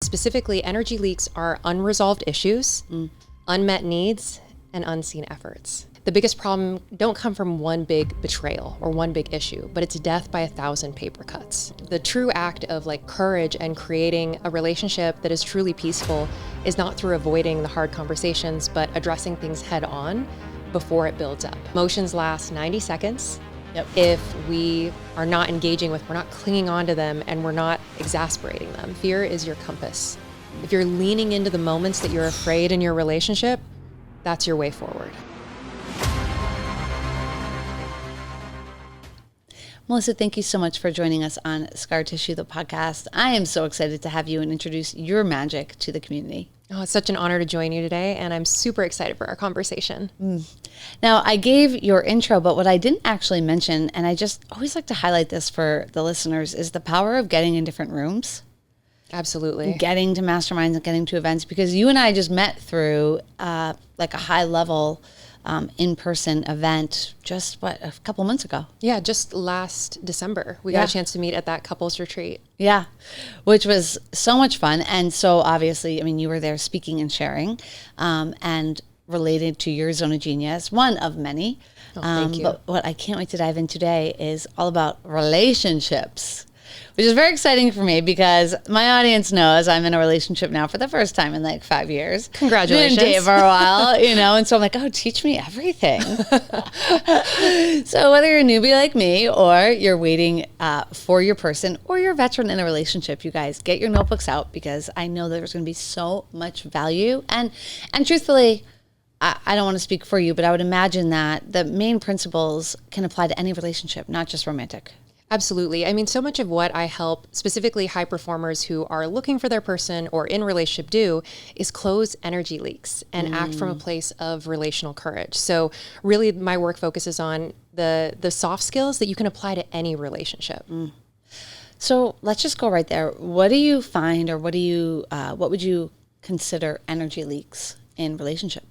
specifically energy leaks are unresolved issues, unmet needs, and unseen efforts. The biggest problem don't come from one big betrayal or one big issue, but it's death by 1,000 paper cuts. The true act of courage and creating a relationship that is truly peaceful is not through avoiding the hard conversations, but addressing things head on before it builds up. Emotions last 90 seconds. Yep. If we are not engaging with, we're not clinging on to them, and we're not exasperating them. Fear is your compass. If you're leaning into the moments that you're afraid in your relationship, that's your way forward. Melissa, thank you so much for joining us on Scar Tissue, the podcast. I am so excited to have you and introduce your magic to the community. Oh, it's such an honor to join you today, and I'm super excited for our conversation. Now, I gave your intro, but what I didn't actually mention, and I just always like to highlight this for the listeners, is the power of getting in different rooms. Absolutely. Getting to masterminds and getting to events, because you and I just met through a high level in-person event just a couple months ago. Yeah, just last December, we got a chance to meet at that couples retreat. Yeah, which was so much fun. And so obviously, I mean, you were there speaking and sharing and related to your zone of genius, one of many. Thank you. But what I can't wait to dive in today is all about relationships, which is very exciting for me because my audience knows I'm in a relationship now for the first time in 5 years. Congratulations. Been dating for a while, and so I'm like, oh, teach me everything. So whether you're a newbie like me or you're waiting for your person or you're a veteran in a relationship, you guys get your notebooks out because I know there's going to be so much value. And truthfully, I don't want to speak for you, but I would imagine that the main principles can apply to any relationship, not just romantic. Absolutely. I mean, so much of what I help specifically high performers who are looking for their person or in relationship do is close energy leaks and act from a place of relational courage. So really my work focuses on the soft skills that you can apply to any relationship. So let's just go right there. What do you find, or what would you consider energy leaks in relationship?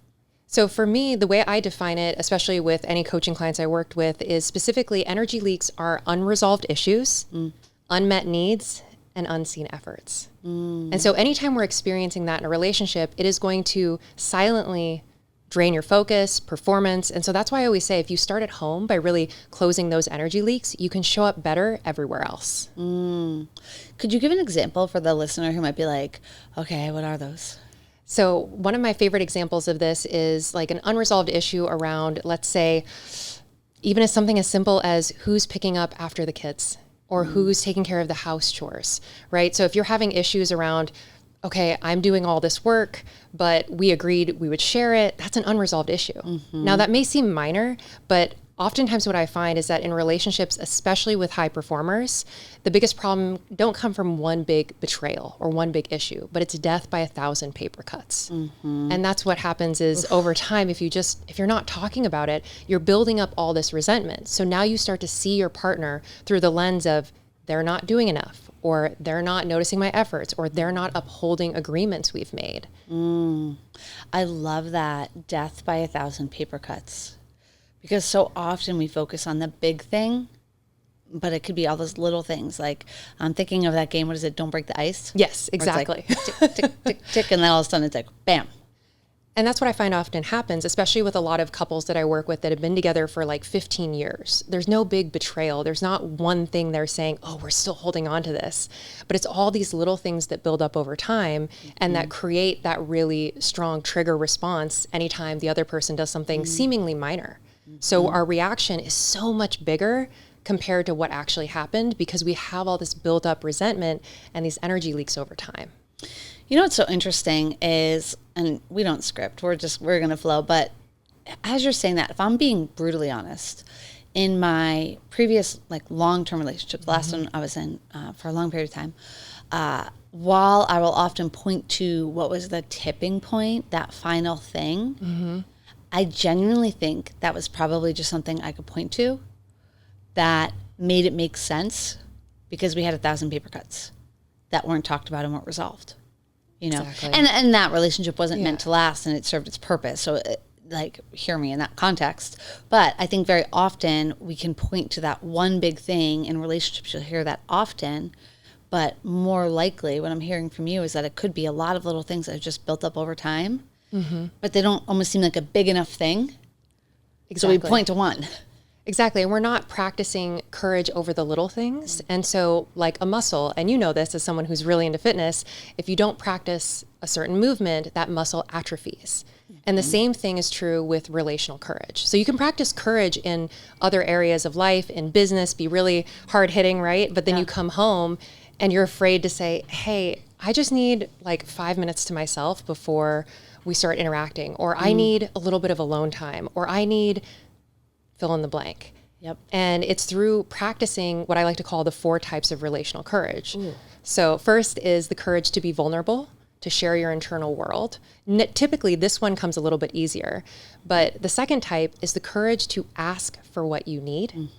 So for me, the way I define it, especially with any coaching clients I worked with, is specifically energy leaks are unresolved issues, unmet needs, and unseen efforts. And so anytime we're experiencing that in a relationship, it is going to silently drain your focus, performance. And so that's why I always say, if you start at home by really closing those energy leaks, you can show up better everywhere else. Could you give an example for the listener who might be like, okay, what are those? So one of my favorite examples of this is an unresolved issue around, let's say, even as something as simple as who's picking up after the kids or who's taking care of the house chores, right? So if you're having issues around, okay, I'm doing all this work, but we agreed we would share it, that's an unresolved issue. Now that may seem minor, but oftentimes what I find is that in relationships, especially with high performers, the biggest problem don't come from one big betrayal or one big issue, but it's death by 1,000 paper cuts. And that's what happens is over time, if you're not talking about it, you're building up all this resentment. So now you start to see your partner through the lens of they're not doing enough, or they're not noticing my efforts, or they're not upholding agreements we've made. I love that, death by 1,000 paper cuts. Because so often we focus on the big thing, but it could be all those little things. Like I'm thinking of that game, what is it, Don't Break the Ice? Yes, exactly. Tick, tick, tick, tick, and then all of a sudden it's like, bam. And that's what I find often happens, especially with a lot of couples that I work with that have been together for 15 years. There's no big betrayal. There's not one thing they're saying, oh, we're still holding on to this. But it's all these little things that build up over time and that create that really strong trigger response anytime the other person does something seemingly minor. So our reaction is so much bigger compared to what actually happened because we have all this built up resentment and these energy leaks over time. You know what's so interesting is, and we don't script, we're going to flow, but as you're saying that, if I'm being brutally honest, in my previous long-term relationship, the last one I was in for a long period of time, while I will often point to what was the tipping point, that final thing, I genuinely think that was probably just something I could point to that made it make sense because we had 1,000 paper cuts that weren't talked about and weren't resolved, Exactly. And that relationship wasn't meant to last and it served its purpose. So hear me in that context. But I think very often we can point to that one big thing in relationships. You'll hear that often, But more likely what I'm hearing from you is that it could be a lot of little things that have just built up over time, but they don't almost seem like a big enough thing. Exactly. So we point to one. Exactly. And we're not practicing courage over the little things. And so like a muscle, and you know this as someone who's really into fitness, if you don't practice a certain movement, that muscle atrophies. And the same thing is true with relational courage. So you can practice courage in other areas of life, in business, be really hard hitting, right? But then you come home and you're afraid to say, hey, I just need like 5 minutes to myself before we start interacting, or I need a little bit of alone time, or I need fill in the blank. Yep. And it's through practicing what I like to call the 4 types of relational courage. Ooh. So first is the courage to be vulnerable, to share your internal world. Typically, this one comes a little bit easier. But the second type is the courage to ask for what you need.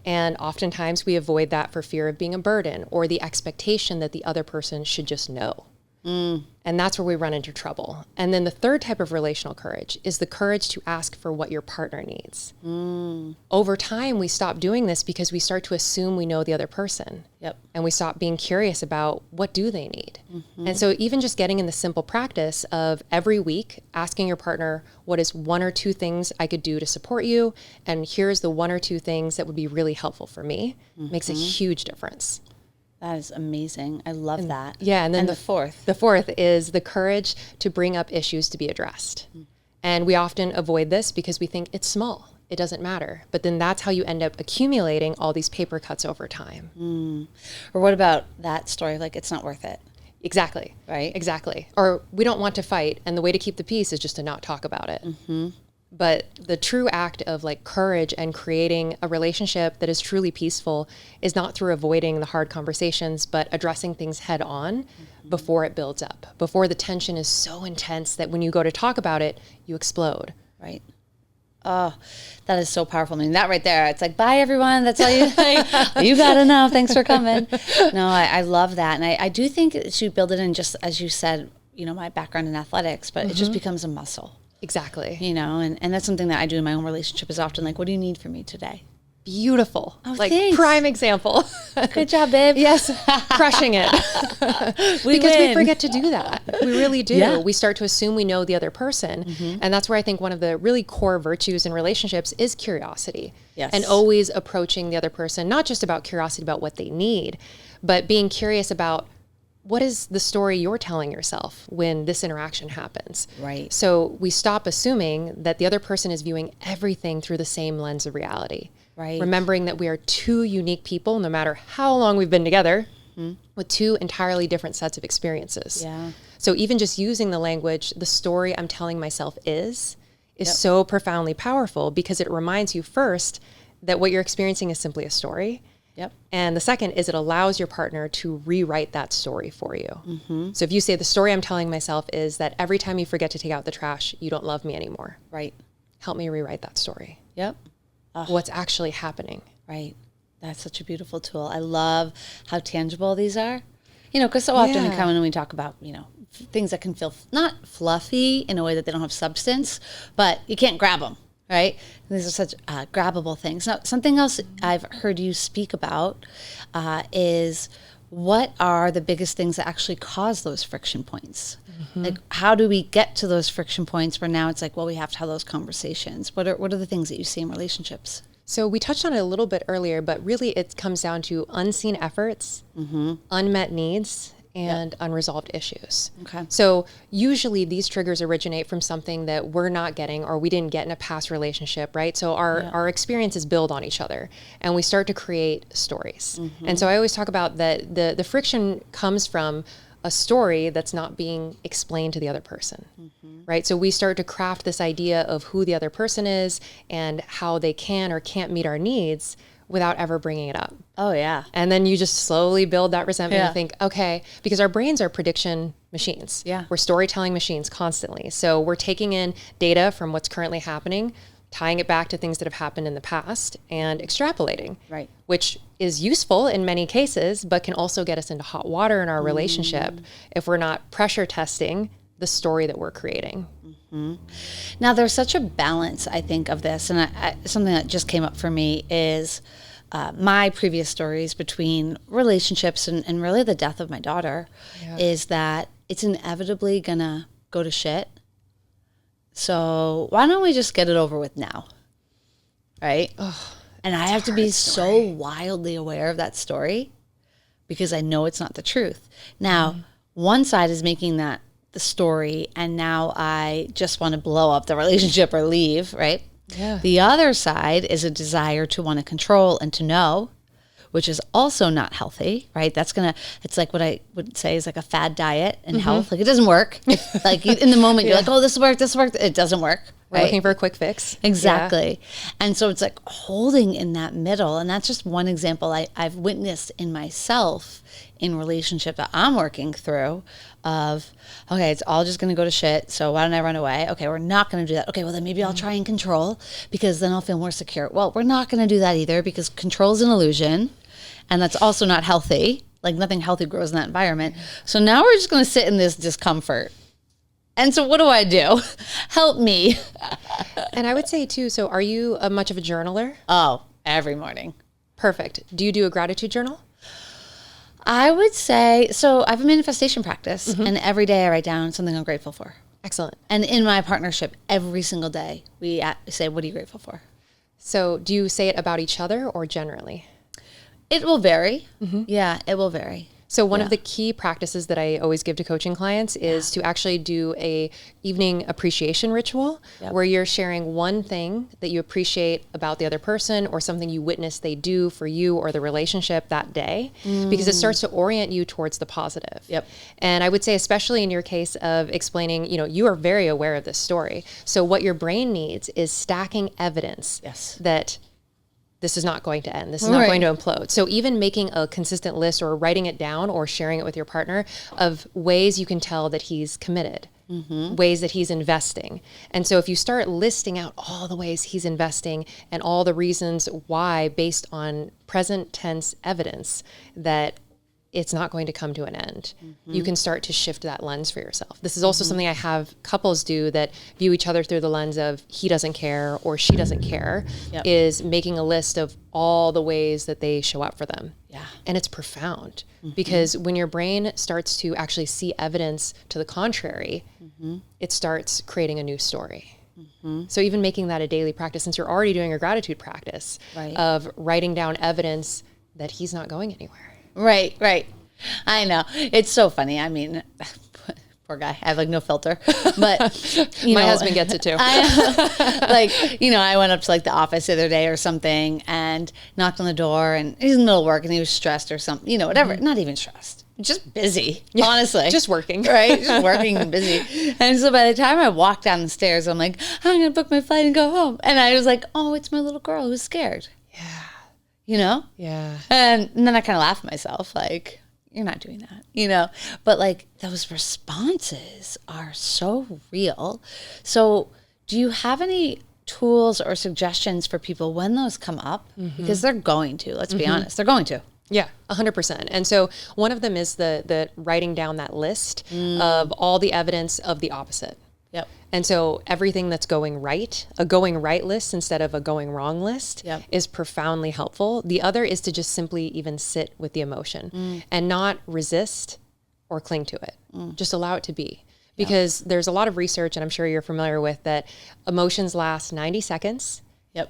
And oftentimes we avoid that for fear of being a burden or the expectation that the other person should just know. And that's where we run into trouble. And then the third type of relational courage is the courage to ask for what your partner needs. Over time, we stop doing this because we start to assume we know the other person. Yep. And we stop being curious about what do they need. And so even just getting in the simple practice of every week asking your partner, what is 1 or 2 things I could do to support you? And here's the 1 or 2 things that would be really helpful for me, makes a huge difference. That is amazing. I love that. Yeah. And then the fourth. The fourth is the courage to bring up issues to be addressed. And we often avoid this because we think it's small. It doesn't matter. But then that's how you end up accumulating all these paper cuts over time. Or what about that story? Like, it's not worth it. Exactly. Right? Exactly. Or we don't want to fight. And the way to keep the peace is just to not talk about it. But the true act of like courage and creating a relationship that is truly peaceful is not through avoiding the hard conversations, but addressing things head on before it builds up, before the tension is so intense that when you go to talk about it, you explode. Right. Oh, that is so powerful. I mean, that right there, it's like, bye everyone. That's all you you got to know. Thanks for coming. No, I love that. And I do think it should build it in, just as you said, you know, my background in athletics, but it just becomes a muscle. Exactly. You know, and that's something that I do in my own relationship is often like, what do you need from me today? Beautiful. Oh, like thanks. Prime example. Good job, babe. Yes. Crushing it. Because we forget to do that. We really do. Yeah. We start to assume we know the other person. And that's where I think one of the really core virtues in relationships is curiosity. Yes. And always approaching the other person, not just about curiosity about what they need, but being curious about what is the story you're telling yourself when this interaction happens? Right. So we stop assuming that the other person is viewing everything through the same lens of reality. Right. Remembering that we are 2 unique people, no matter how long we've been together, with 2 entirely different sets of experiences. Yeah. So even just using the language, the story I'm telling myself is so profoundly powerful because it reminds you first that what you're experiencing is simply a story. Yep. And the second is it allows your partner to rewrite that story for you. So if you say the story I'm telling myself is that every time you forget to take out the trash, you don't love me anymore. Right. Help me rewrite that story. Yep. What's actually happening. Right. That's such a beautiful tool. I love how tangible these are. You know, because so often we come in and we talk about, you know, things that can feel not fluffy in a way that they don't have substance, but you can't grab them. Right? These are such grabbable things. Now, something else I've heard you speak about is what are the biggest things that actually cause those friction points? Like, how do we get to those friction points where now it's like, well, we have to have those conversations? What are the things that you see in relationships? So we touched on it a little bit earlier, but really it comes down to unseen efforts, unmet needs, and unresolved issues. Okay. So usually these triggers originate from something that we're not getting or we didn't get in a past relationship, right? So our experiences build on each other and we start to create stories. And so I always talk about that the friction comes from a story that's not being explained to the other person, right? So we start to craft this idea of who the other person is and how they can or can't meet our needs without ever bringing it up. Oh, yeah. And then you just slowly build that resentment and think, okay, because our brains are prediction machines. Yeah. We're storytelling machines constantly. So we're taking in data from what's currently happening, tying it back to things that have happened in the past and extrapolating. Right. Which is useful in many cases, but can also get us into hot water in our relationship if we're not pressure testing the story that we're creating. Now, there's such a balance, I think, of this. And something that just came up for me is my previous stories between relationships and really the death of my daughter is that it's inevitably gonna go to shit. So why don't we just get it over with now? Right? Oh, and I have to be so wildly aware of that story because I know it's not the truth. Now, one side is making that the story, and now I just want to blow up the relationship or leave, right? Yeah. The other side is a desire to want to control and to know, which is also not healthy, right? It's like what I would say is like a fad diet in health. Like it doesn't work. Like in the moment you're like, oh, this worked. It doesn't work. We're looking for a quick fix. Exactly. Yeah. And so it's like holding in that middle. And that's just one example I've witnessed in myself in relationship that I'm working through of, okay, it's all just going to go to shit. So why don't I run away? Okay, we're not going to do that. Okay, well then maybe I'll try and control because then I'll feel more secure. Well, we're not going to do that either because control is an illusion. And that's also not healthy. Like nothing healthy grows in that environment. So now we're just going to sit in this discomfort. And so what do? Help me. And I would say too, so are you much of a journaler? Oh, every morning. Perfect. Do you do a gratitude journal? I would say, so I have a manifestation practice and every day I write down something I'm grateful for. Excellent. And in my partnership, every single day we say, what are you grateful for? So do you say it about each other or generally? It will vary. Yeah, it will vary. So one of the key practices that I always give to coaching clients is to actually do a evening appreciation ritual where you're sharing one thing that you appreciate about the other person or something you witnessed they do for you or the relationship that day, because it starts to orient you towards the positive. Yep. And I would say, especially in your case of explaining, you are very aware of this story. So what your brain needs is stacking evidence that this is not going to end. This is not going to implode. So even making a consistent list or writing it down or sharing it with your partner of ways you can tell that he's committed, ways that he's investing. And so if you start listing out all the ways he's investing and all the reasons why based on present tense evidence that it's not going to come to an end, you can start to shift that lens for yourself. This is also something I have couples do that view each other through the lens of he doesn't care or she doesn't care, is making a list of all the ways that they show up for them. Yeah. And it's profound because when your brain starts to actually see evidence to the contrary, it starts creating a new story. So even making that a daily practice, since you're already doing a gratitude practice of writing down evidence that he's not going anywhere. Right. I know. It's so funny. I mean, poor guy. I have like no filter, but my husband gets it too. I went up to like the office the other day or something and knocked on the door and he's in the middle of work and he was stressed or something, whatever. Not even stressed, just busy, honestly. Just working. Right. Just working and busy. And so by the time I walked down the stairs, I'm like, I'm going to book my flight and go home. And I was like, oh, it's my little girl who's scared. Yeah. Yeah. And then I kind of laughed at myself, like, you're not doing that, But like those responses are so real. So do you have any tools or suggestions for people when those come up? Because they're going to, let's be honest, they're going to. Yeah, 100%. And so one of them is the writing down that list of all the evidence of the opposite. Yep. And so everything that's going right, a going right list instead of a going wrong list is profoundly helpful. The other is to just simply even sit with the emotion and not resist or cling to it. Just allow it to be. Because there's a lot of research, and I'm sure you're familiar with, that emotions last 90 seconds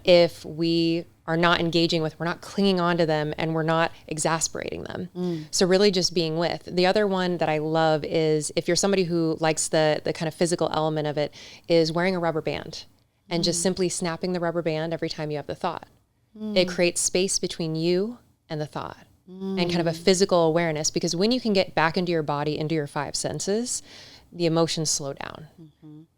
if we are not engaging with, we're not clinging on to them and we're not exasperating them. So really just being with. The other one that I love is if you're somebody who likes the kind of physical element of it, is wearing a rubber band and just simply snapping the rubber band every time you have the thought. It creates space between you and the thought and kind of a physical awareness, because when you can get back into your body, into your five senses, the emotions slow down.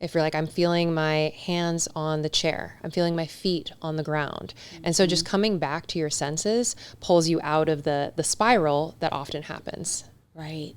If you're like, I'm feeling my hands on the chair, I'm feeling my feet on the ground. And so just coming back to your senses pulls you out of the spiral that often happens. Right.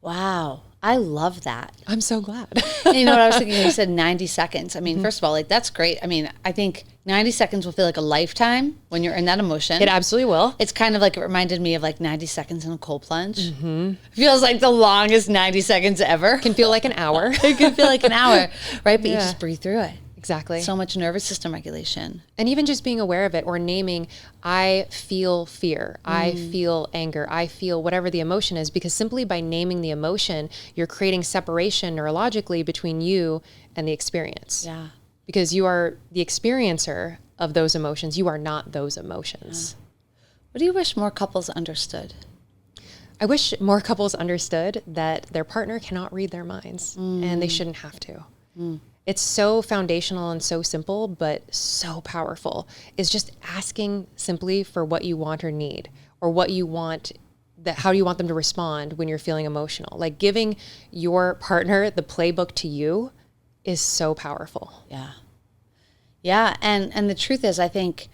Wow. I love that. I'm so glad. You know what I was thinking? You said 90 seconds. I mean, first of all, like that's great. I mean, I think 90 seconds will feel like a lifetime when you're in that emotion. It absolutely will. It's kind of like, it reminded me of like 90 seconds in a cold plunge. It feels like the longest 90 seconds ever. Can feel like an hour. It can feel like an hour, right? But you just breathe through it. Exactly. So much nervous system regulation. And even just being aware of it or naming, I feel fear, I feel anger, I feel whatever the emotion is, because simply by naming the emotion, you're creating separation neurologically between you and the experience. Yeah. Because you are the experiencer of those emotions. You are not those emotions. What do you wish more couples understood? I wish more couples understood that their partner cannot read their minds and they shouldn't have to. It's so foundational and so simple, but so powerful. Is just asking simply for what you want or need, or what you want, that how do you want them to respond when you're feeling emotional? Like giving your partner the playbook to you is so powerful. Yeah. Yeah. And the truth is, I think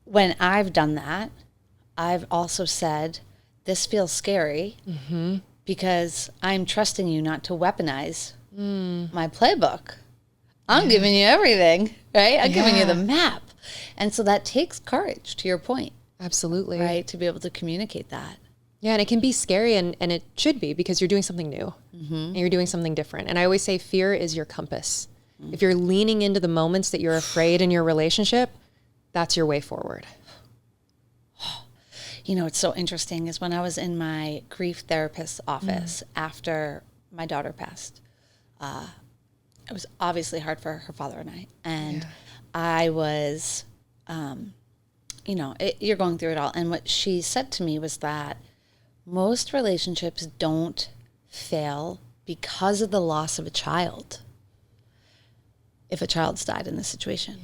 when I've done that, I've also said, this feels scary because I'm trusting you not to weaponize my playbook. I'm giving you everything, right? I'm giving you the map. And so that takes courage, to your point. Absolutely. Right? To be able to communicate that. Yeah, and it can be scary, and it should be, because you're doing something new and you're doing something different. And I always say fear is your compass. If you're leaning into the moments that you're afraid in your relationship, that's your way forward. You know, what's so interesting is when I was in my grief therapist's office after my daughter passed, it was obviously hard for her father and I. And I was, you're going through it all. And what she said to me was that most relationships don't fail because of the loss of a child. If a child's died in this situation,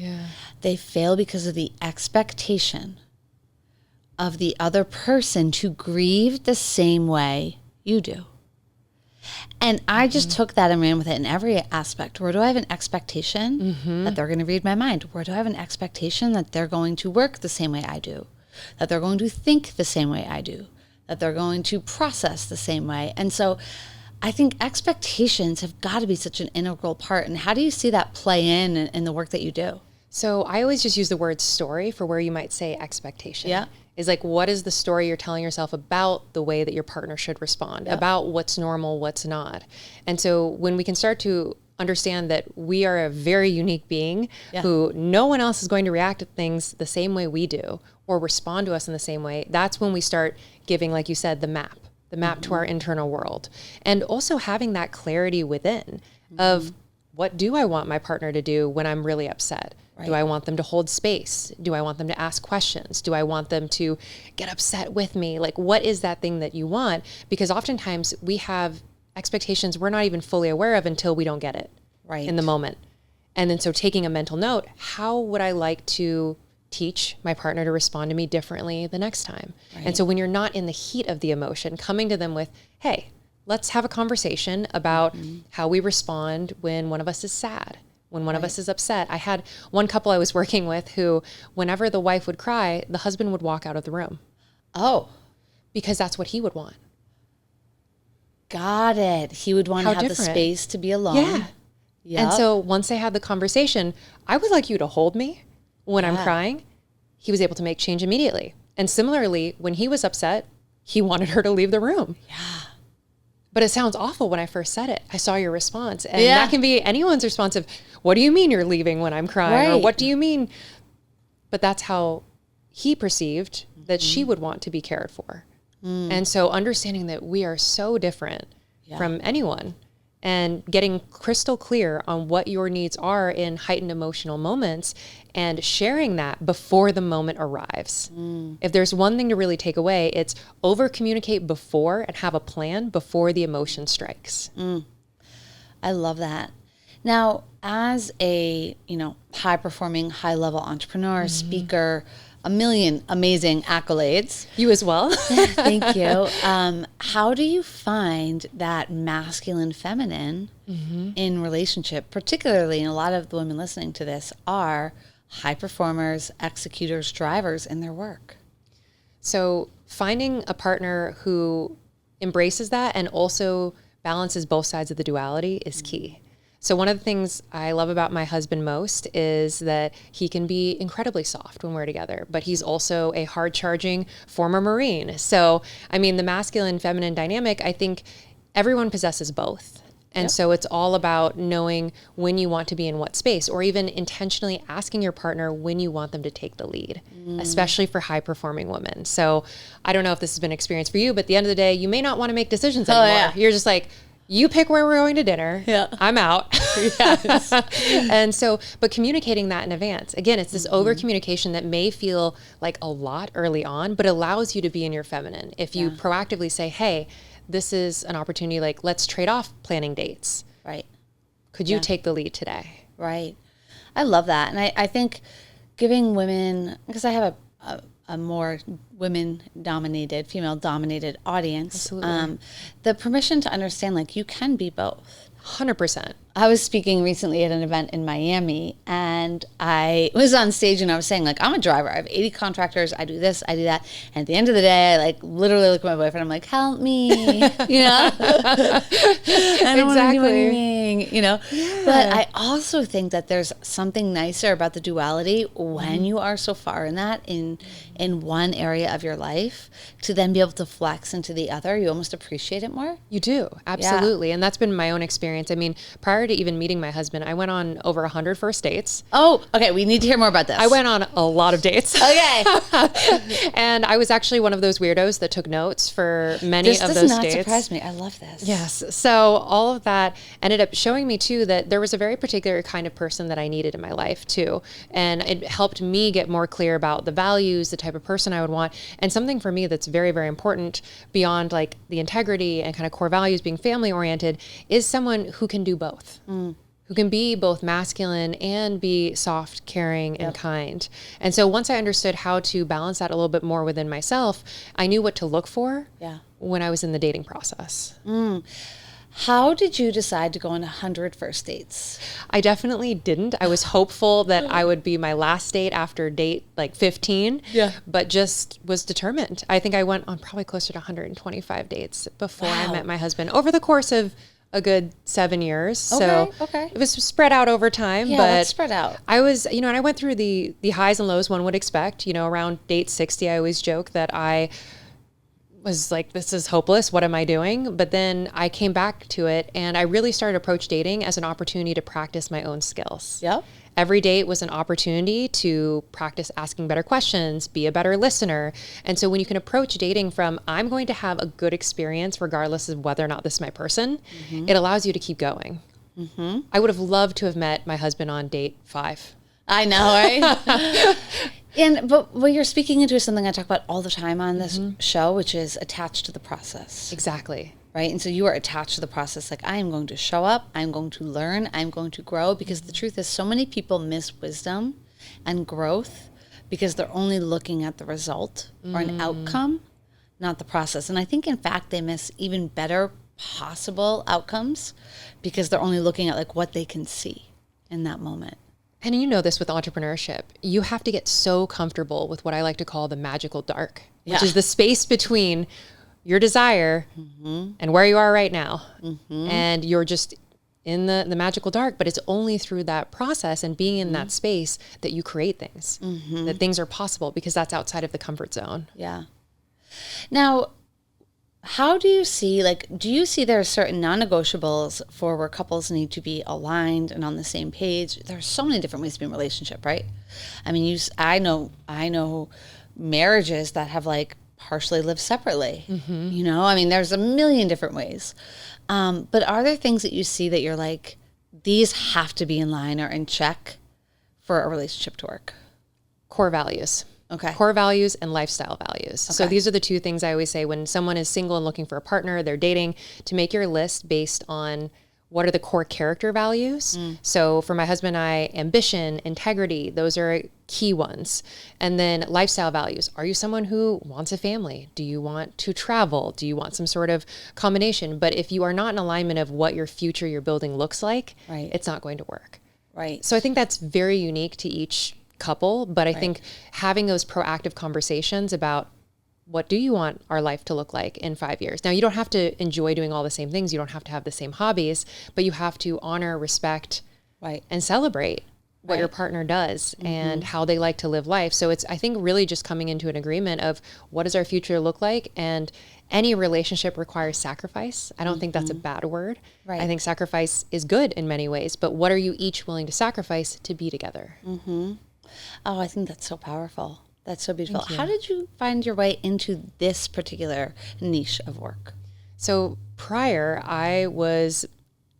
they fail because of the expectation of the other person to grieve the same way you do. And I just took that and ran with it in every aspect. Where do I have an expectation that they're going to read my mind? Where do I have an expectation that they're going to work the same way I do? That they're going to think the same way I do? That they're going to process the same way? And so I think expectations have got to be such an integral part. And how do you see that play in the work that you do? So I always just use the word story for where you might say expectation. Yeah. Is like, what is the story you're telling yourself about the way that your partner should respond, about what's normal, what's not. And so when we can start to understand that we are a very unique being who no one else is going to react to things the same way we do or respond to us in the same way, that's when we start giving, like you said, the map to our internal world. And also having that clarity within of, what do I want my partner to do when I'm really upset? Right. Do I want them to hold space? Do I want them to ask questions? Do I want them to get upset with me? Like, what is that thing that you want? Because oftentimes we have expectations we're not even fully aware of until we don't get it in the moment. And then so taking a mental note, how would I like to teach my partner to respond to me differently the next time? Right. And so when you're not in the heat of the emotion, coming to them with, hey, let's have a conversation about how we respond when one of us is sad, when one of us is upset. I had one couple I was working with who, whenever the wife would cry, the husband would walk out of the room. Oh. Because that's what he would want. Got it. He would want to have the space to be alone. Yeah. Yep. And so once they had the conversation, I would like you to hold me when I'm crying. He was able to make change immediately. And similarly, when he was upset, he wanted her to leave the room. Yeah. But it sounds awful when I first said it. I saw your response. And that can be anyone's response of, what do you mean you're leaving when I'm crying? Or what do you mean? But that's how he perceived that she would want to be cared for. And so understanding that we are so different from anyone and getting crystal clear on what your needs are in heightened emotional moments and sharing that before the moment arrives. If there's one thing to really take away, it's over communicate before and have a plan before the emotion strikes. I love that. Now, as a, high performing, high level entrepreneur, speaker, a million amazing accolades. You as well. Thank you. How do you find that masculine feminine in relationship, particularly, and a lot of the women listening to this are high performers, executors, drivers in their work? So finding a partner who embraces that and also balances both sides of the duality is key. So one of the things I love about my husband most is that he can be incredibly soft when we're together, but he's also a hard-charging former Marine. So, I mean, the masculine-feminine dynamic, I think everyone possesses both. And so it's all about knowing when you want to be in what space, or even intentionally asking your partner when you want them to take the lead, especially for high performing women. So I don't know if this has been an experience for you, but at the end of the day, you may not want to make decisions anymore. Yeah. You're just like, you pick where we're going to dinner. Yeah. I'm out. Yes. And so, but communicating that in advance, again, it's this over communication that may feel like a lot early on, but allows you to be in your feminine. If you proactively say, hey, this is an opportunity, like, let's trade off planning dates. Right. Could you take the lead today? Right. I love that. And I think giving women, because I have a more women-dominated, female-dominated audience, the permission to understand, like, you can be both. 100%. I was speaking recently at an event in Miami, and I was on stage and I was saying, like, I'm a driver. I have 80 contractors. I do this, I do that. And at the end of the day, I like literally look at my boyfriend. I'm like, help me, you know? I don't want to do anything, you know? Yeah. But I also think that there's something nicer about the duality when you are so far in that, in one area of your life, to then be able to flex into the other. You almost appreciate it more. You do. Absolutely. Yeah. And that's been my own experience. I mean, prior to even meeting my husband, I went on over 100 first dates. Oh, okay. We need to hear more about this. I went on a lot of dates. Okay. And I was actually one of those weirdos that took notes for many of those dates. This does not surprise me. I love this. Yes. So all of that ended up showing me too that there was a very particular kind of person that I needed in my life too. And it helped me get more clear about the values, the type of person I would want. And something for me that's very, very important beyond like the integrity and kind of core values being family oriented is someone who can do both. Who can be both masculine and be soft, caring, and kind. And so once I understood how to balance that a little bit more within myself, I knew what to look for when I was in the dating process. How did you decide to go on 100 first dates? I definitely didn't. I was hopeful that I would be my last date after date like 15, but just was determined. I think I went on probably closer to 125 dates before I met my husband over the course of a good 7 years. So it was spread out over time, but spread out. I was, you know, and I went through the highs and lows one would expect, you know, around date 60, I always joke that I was like, this is hopeless. What am I doing? But then I came back to it and I really started to approach dating as an opportunity to practice my own skills. Yep. Every date was an opportunity to practice asking better questions, be a better listener. And so when you can approach dating from, I'm going to have a good experience regardless of whether or not this is my person, it allows you to keep going. I would have loved to have met my husband on date 5. I know, right? But what you're speaking into is something I talk about all the time on this show, which is attached to the process. Exactly. Right? And so you are attached to the process. Like, I am going to show up, I'm going to learn, I'm going to grow, because the truth is so many people miss wisdom and growth because they're only looking at the result or an outcome, not the process. And I think, in fact, they miss even better possible outcomes because they're only looking at like what they can see in that moment. And you know this with entrepreneurship, you have to get so comfortable with what I like to call the magical dark, which is the space between your desire and where you are right now. And you're just in the magical dark, but it's only through that process and being in that space that you create things, that things are possible, because that's outside of the comfort zone. Yeah. Now, how do you see, do you see there are certain non-negotiables for where couples need to be aligned and on the same page? There are so many different ways to be in a relationship, right? I mean, I know marriages that have partially lived separately. You know, I mean, there's a million different ways. But are there things that you see that you're like, these have to be in line or in check for a relationship to work? Core values. Okay. Core values and lifestyle values. Okay. So these are the two things I always say when someone is single and looking for a partner, they're dating, to make your list based on what are the core character values. So for my husband and I, ambition, integrity, those are key ones. And then lifestyle values. Are you someone who wants a family? Do you want to travel? Do you want some sort of combination? But if you are not in alignment of what your future you're building looks like, it's not going to work. Right. So I think that's very unique to each couple, but I think having those proactive conversations about what do you want our life to look like in 5 years? Now, you don't have to enjoy doing all the same things. You don't have to have the same hobbies, but you have to honor, respect, and celebrate what your partner does and how they like to live life. So it's, I think, really just coming into an agreement of what does our future look like? And any relationship requires sacrifice. I don't think that's a bad word. Right. I think sacrifice is good in many ways, but what are you each willing to sacrifice to be together? Oh, I think that's so powerful. That's so beautiful. How did you find your way into this particular niche of work? So prior, I was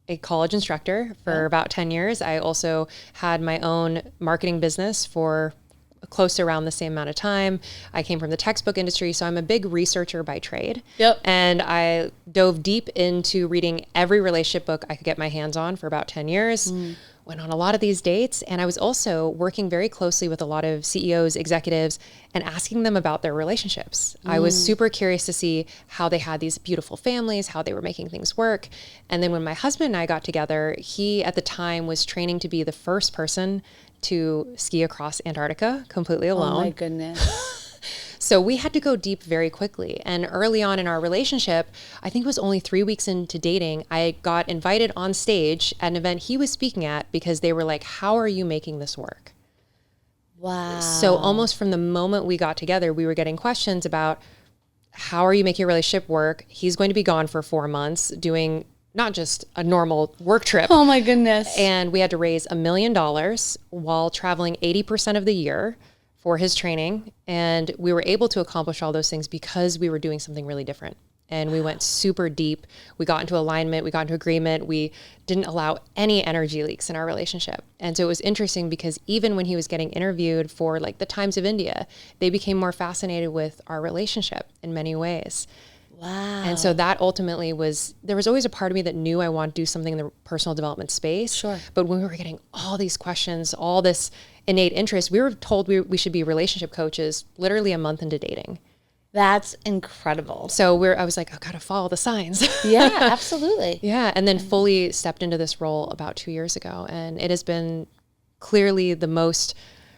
a college instructor for about 10 years. I also had my own marketing business for close to around the same amount of time. I came from the textbook industry, so I'm a big researcher by trade. Yep. And I dove deep into reading every relationship book I could get my hands on for about 10 years. Went on a lot of these dates, and I was also working very closely with a lot of CEOs, executives, and asking them about their relationships. I was super curious to see how they had these beautiful families, how they were making things work. And then when my husband and I got together, he at the time was training to be the first person to ski across Antarctica completely alone. Oh my goodness. So we had to go deep very quickly. And early on in our relationship, I think it was only 3 weeks into dating, I got invited on stage at an event he was speaking at because they were like, how are you making this work? Wow. So almost from the moment we got together, we were getting questions about how are you making your relationship work? He's going to be gone for 4 months doing not just a normal work trip. Oh my goodness. And we had to raise $1 million while traveling 80% of the year for his training. And we were able to accomplish all those things because we were doing something really different. And we went super deep. We got into alignment. We got into agreement. We didn't allow any energy leaks in our relationship. And so it was interesting because even when he was getting interviewed for like the Times of India, they became more fascinated with our relationship in many ways. Wow. And so that ultimately was, there was always a part of me that knew I wanted to do something in the personal development space. Sure. But when we were getting all these questions, all this innate interest, we were told we should be relationship coaches literally a month into dating. That's incredible. So I was like, I gotta follow the signs. Yeah, absolutely. Yeah. And then fully stepped into this role about 2 years ago. And it has been clearly the most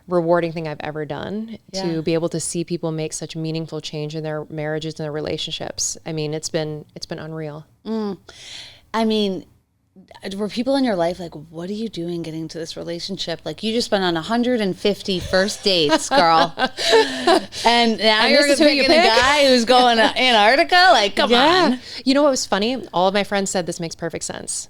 rewarding thing I've ever done to be able to see people make such meaningful change in their marriages and their relationships. I mean, it's been unreal. I mean, were people in your life like, what are you doing getting into this relationship? Like, you just been on 150 first dates, girl. And now you're picking a guy who's going to Antarctica? Like, come on. You know what was funny? All of my friends said this makes perfect sense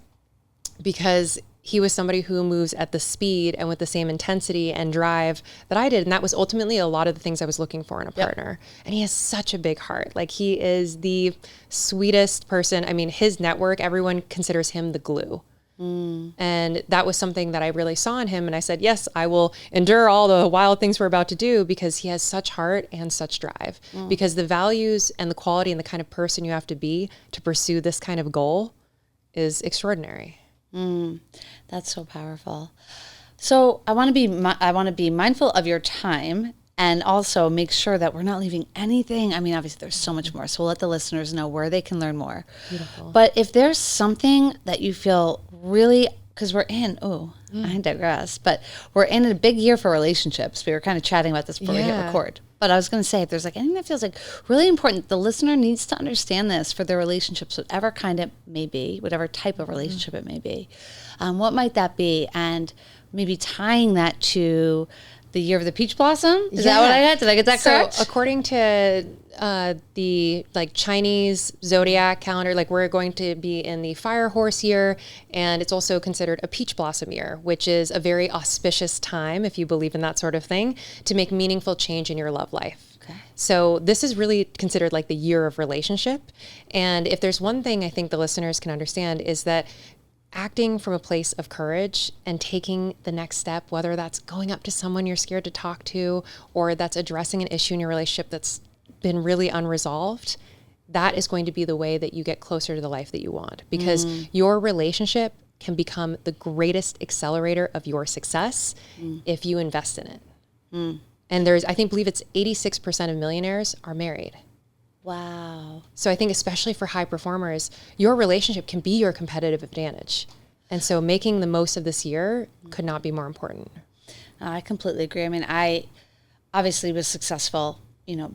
because he was somebody who moves at the speed and with the same intensity and drive that I did. And that was ultimately a lot of the things I was looking for in a partner. And he has such a big heart. Like, he is the sweetest person. I mean, his network, everyone considers him the glue. And that was something that I really saw in him. And I said, yes, I will endure all the wild things we're about to do because he has such heart and such drive. Because the values and the quality and the kind of person you have to be to pursue this kind of goal is extraordinary. That's so powerful. So I want to be mindful of your time and also make sure that we're not leaving anything. I mean, obviously there's so much more. So we'll let the listeners know where they can learn more. Beautiful. But if there's something that you feel really, because we're in, I digress, but we're in a big year for relationships. We were kind of chatting about this before we hit record. But I was going to say, if there's like anything that feels like really important, the listener needs to understand this for their relationships, whatever kind it may be, whatever type of relationship it may be. What might that be? And maybe tying that to the year of the peach blossom. Is that what I got? Did I get that correct? So according to the like Chinese zodiac calendar, like we're going to be in the fire horse year, and it's also considered a peach blossom year, which is a very auspicious time, if you believe in that sort of thing, to make meaningful change in your love life. Okay. So this is really considered like the year of relationship. And if there's one thing I think the listeners can understand is that acting from a place of courage and taking the next step, whether that's going up to someone you're scared to talk to, or that's addressing an issue in your relationship that's been really unresolved, that is going to be the way that you get closer to the life that you want. Because your relationship can become the greatest accelerator of your success if you invest in it. And believe it's 86% of millionaires are married. Wow. So I think especially for high performers, your relationship can be your competitive advantage. And so making the most of this year could not be more important. I completely agree. I mean, I obviously was successful,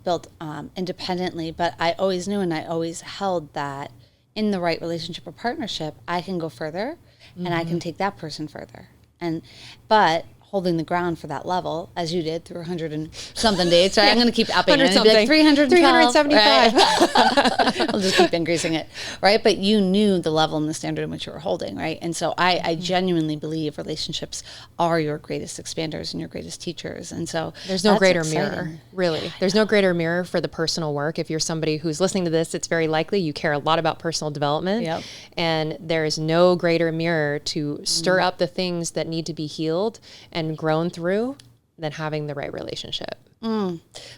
built independently, but I always knew and I always held that in the right relationship or partnership, I can go further and I can take that person further. But holding the ground for that level as you did through 100 and something dates. Right? I'm going to keep upping it. 100 Like 375. Right? I'll just keep increasing it. Right. But you knew the level and the standard in which you were holding. Right. And so I genuinely believe relationships are your greatest expanders and your greatest teachers. And so there's no greater mirror, really. There's no greater mirror for the personal work. If you're somebody who's listening to this, it's very likely you care a lot about personal development. Yep. And there is no greater mirror to stir up the things that need to be healed and grown through than having the right relationship.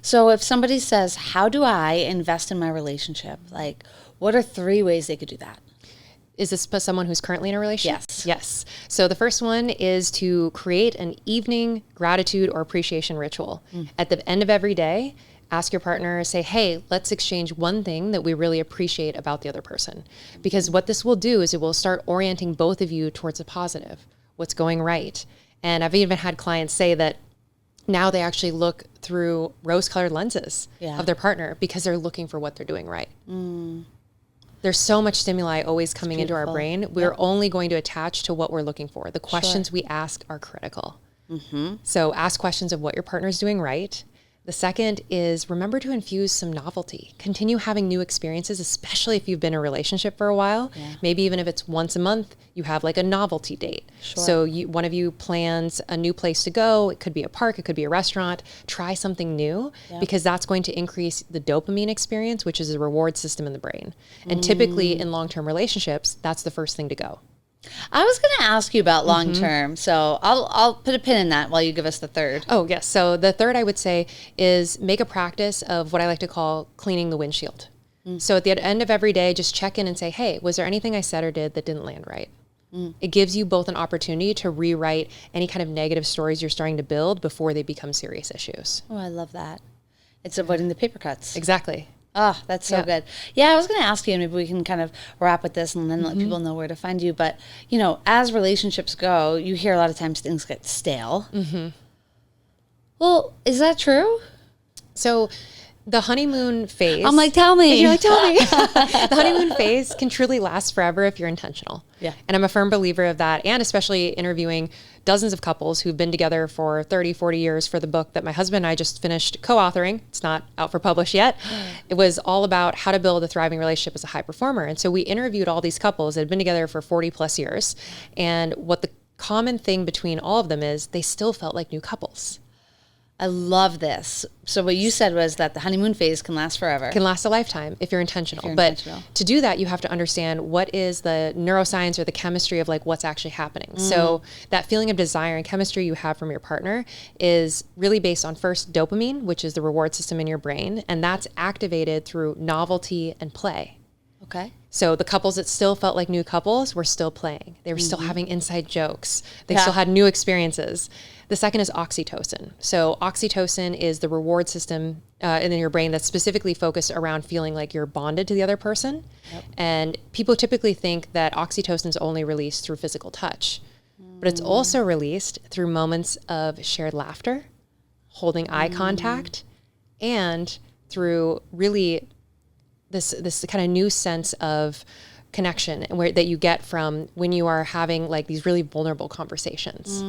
So if somebody says, how do I invest in my relationship? Like, what are 3 ways they could do that? Is this someone who's currently in a relationship? Yes. Yes. So the first one is to create an evening gratitude or appreciation ritual. At the end of every day, ask your partner, say, hey, let's exchange one thing that we really appreciate about the other person. Because what this will do is it will start orienting both of you towards the positive, what's going right. And I've even had clients say that now they actually look through rose-colored lenses of their partner because they're looking for what they're doing right. There's so much stimuli always coming into our brain. We're only going to attach to what we're looking for. The questions we ask are critical. So ask questions of what your partner's doing right. The second is remember to infuse some novelty. Continue having new experiences, especially if you've been in a relationship for a while. Maybe even if it's once a month, you have like a novelty date. So one of you plans a new place to go. It could be a park, it could be a restaurant. Try something new because that's going to increase the dopamine experience, which is a reward system in the brain. And typically in long-term relationships, that's the first thing to go. I was going to ask you about long term, so I'll put a pin in that while you give us the third. Oh, yes. So the third I would say is make a practice of what I like to call cleaning the windshield. So at the end of every day, just check in and say, hey, was there anything I said or did that didn't land right? It gives you both an opportunity to rewrite any kind of negative stories you're starting to build before they become serious issues. Oh, I love that. It's avoiding the paper cuts. Exactly. Oh, that's so good. Yeah, I was going to ask you, maybe we can kind of wrap with this and then let people know where to find you. But, you know, as relationships go, you hear a lot of times things get stale. Well, is that true? So the honeymoon phase. I'm like, tell me. You're like, tell me. The honeymoon phase can truly last forever if you're intentional. Yeah. And I'm a firm believer of that. And especially interviewing dozens of couples who've been together for 30, 40 years for the book that my husband and I just finished co-authoring. It's not out for publish yet. It was all about how to build a thriving relationship as a high performer. And so we interviewed all these couples that had been together for 40 plus years. And what the common thing between all of them is they still felt like new couples. I love this. So what you said was that the honeymoon phase can last forever. Can last a lifetime if you're intentional. But to do that, you have to understand what is the neuroscience or the chemistry of like what's actually happening. So that feeling of desire and chemistry you have from your partner is really based on first dopamine, which is the reward system in your brain. And that's activated through novelty and play. Okay. So the couples that still felt like new couples were still playing. They were still having inside jokes. They still had new experiences. The second is oxytocin. So oxytocin is the reward system in your brain that's specifically focused around feeling like you're bonded to the other person. And people typically think that oxytocin is only released through physical touch, but it's also released through moments of shared laughter, holding eye contact, and through really this kind of new sense of connection that you get from when you are having like these really vulnerable conversations.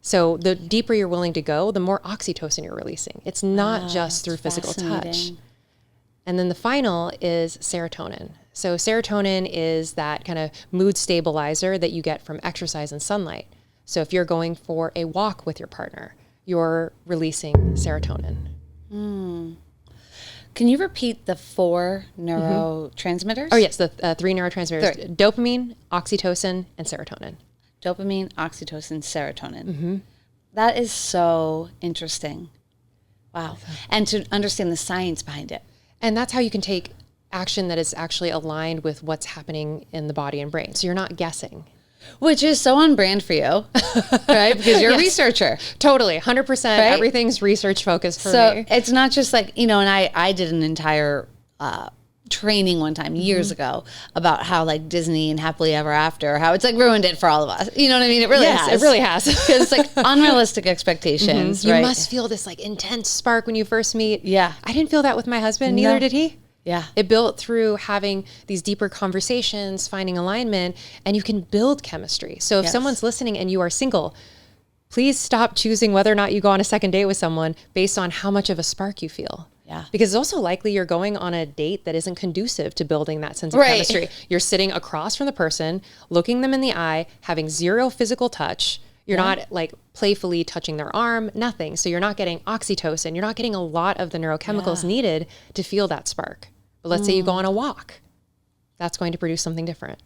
So the deeper you're willing to go, the more oxytocin you're releasing. It's not just through physical touch. And then the final is serotonin. So serotonin is that kind of mood stabilizer that you get from exercise and sunlight. So if you're going for a walk with your partner, you're releasing serotonin. Can you repeat the 4 neurotransmitters? Oh, yes, the 3 neurotransmitters. Dopamine, oxytocin, and serotonin. Dopamine, oxytocin, serotonin. That is so interesting. Wow. And to understand the science behind it. And that's how you can take action that is actually aligned with what's happening in the body and brain. So you're not guessing. Which is so on brand for you, right? Because you're a researcher. Totally, 100%. Right? Everything's research focused for me. So it's not just like, you know, and I did an entire training one time years ago about how like Disney and Happily Ever After, how it's like ruined it for all of us. You know what I mean? It really has. It really has. Because it's like unrealistic expectations, right? You must feel this like intense spark when you first meet. Yeah. I didn't feel that with my husband. Neither did he. Yeah. It built through having these deeper conversations, finding alignment, and you can build chemistry. So if someone's listening and you are single, Please stop choosing whether or not you go on a second date with someone based on how much of a spark you feel. Yeah. Because it's also likely you're going on a date that isn't conducive to building that sense of Right. chemistry. You're sitting across from the person, looking them in the eye, having zero physical touch. You're not like playfully touching their arm, nothing. So you're not getting oxytocin. You're not getting a lot of the neurochemicals needed to feel that spark. But let's say you go on a walk. That's going to produce something different.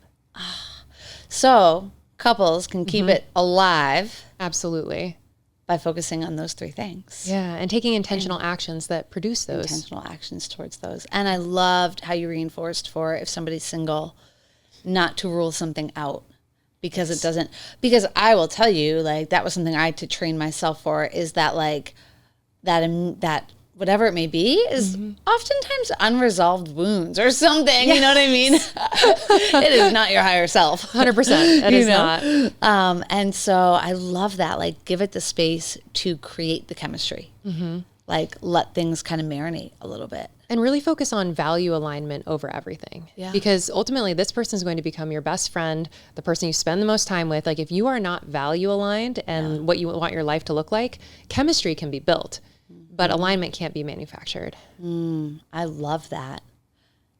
So couples can keep it alive Absolutely. by focusing on those 3 things. Yeah. And taking intentional actions that produce those. Intentional actions towards those. And I loved how you reinforced for if somebody's single, not to rule something out because it doesn't, because I will tell you, like, that was something I had to train myself for, is that like that whatever it may be is oftentimes unresolved wounds or something. You know what I mean? It is not your higher self. 100%. It is not. And so I love that. Like, give it the space to create the chemistry. Like, let things kind of marinate a little bit. And really focus on value alignment over everything. Yeah. Because ultimately, this person is going to become your best friend, the person you spend the most time with. Like, if you are not value aligned and what you want your life to look like, chemistry can be built, but alignment can't be manufactured. I love that.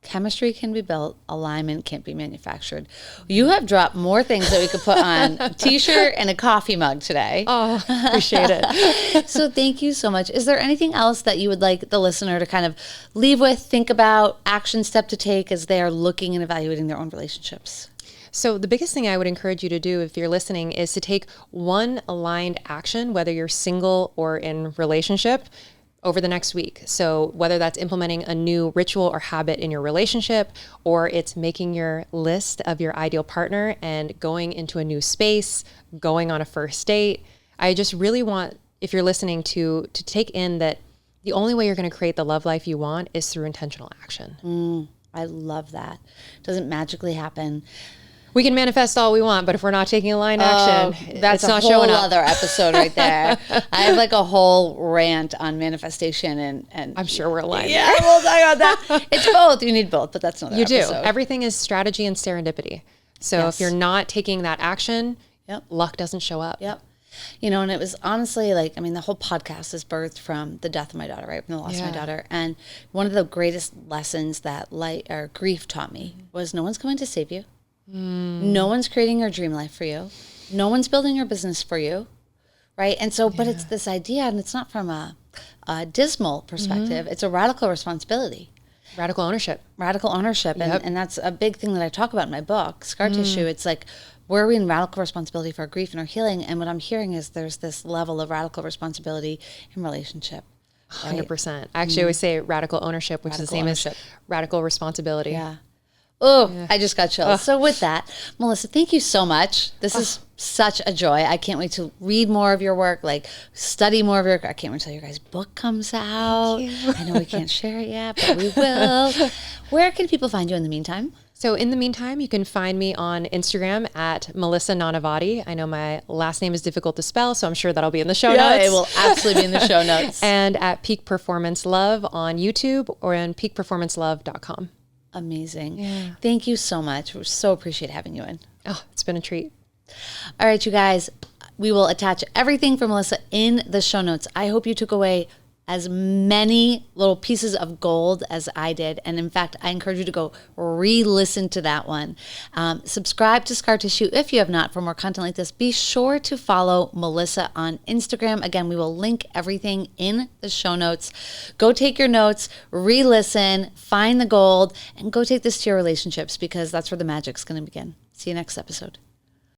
Chemistry can be built, alignment can't be manufactured. You have dropped more things that we could put on a t-shirt and a coffee mug today. Oh, appreciate it. So thank you so much. Is there anything else that you would like the listener to kind of leave with, think about, action step to take as they are looking and evaluating their own relationships? So the biggest thing I would encourage you to do if you're listening is to take one aligned action, whether you're single or in relationship, over the next week. So whether that's implementing a new ritual or habit in your relationship, or it's making your list of your ideal partner and going into a new space, going on a first date. I just really want, if you're listening, to take in that the only way you're going to create the love life you want is through intentional action. I love that. Doesn't magically happen. We can manifest all we want, but if we're not taking aligned action, That's it's not a whole showing up. other episode right there. I have like a whole rant on manifestation and I'm sure we're aligned. yeah, we'll talk about that. It's both. You need both, but that's another You do. episode. Everything is strategy and serendipity. So Yes. if you're not taking that action, luck doesn't show up. Yep. You know, and it was honestly like, I mean, the whole podcast is birthed from the death of my daughter, right? From the loss of my daughter. And one of the greatest lessons that grief taught me was no one's coming to save you. No one's creating your dream life for you. No one's building your business for you. Right. And so, but it's this idea, and it's not from a dismal perspective. It's a radical responsibility. Radical ownership. Radical ownership. And that's a big thing that I talk about in my book, Scar Tissue. It's like, where are we in radical responsibility for our grief and our healing? And what I'm hearing is there's this level of radical responsibility in relationship. 100%. I actually always say radical ownership, which is the same as radical responsibility. Yeah. Oh, I just got chills. So with that, Melissa, thank you so much. This is such a joy. I can't wait to read more of your work, like study more of your work. I can't wait until your guys' book comes out. I know we can't share it yet, but we will. Where can people find you in the meantime? So in the meantime, you can find me on Instagram at Melissa Nanavati. I know my last name is difficult to spell, so I'm sure that'll be in the show notes. It will absolutely be in the show notes. And at Peak Performance Love on YouTube or on peakperformancelove.com. Amazing. Yeah. Thank you so much. We so appreciate having you in. Oh, it's been a treat. All right, you guys, we will attach everything from Melissa in the show notes. I hope you took away as many little pieces of gold as I did. And in fact, I encourage you to go re-listen to that one. Subscribe to Scar Tissue if you have not for more content like this. Be sure to follow Melissa on Instagram. Again, we will link everything in the show notes. Go take your notes, re-listen, find the gold, and go take this to your relationships because that's where the magic's going to begin. See you next episode.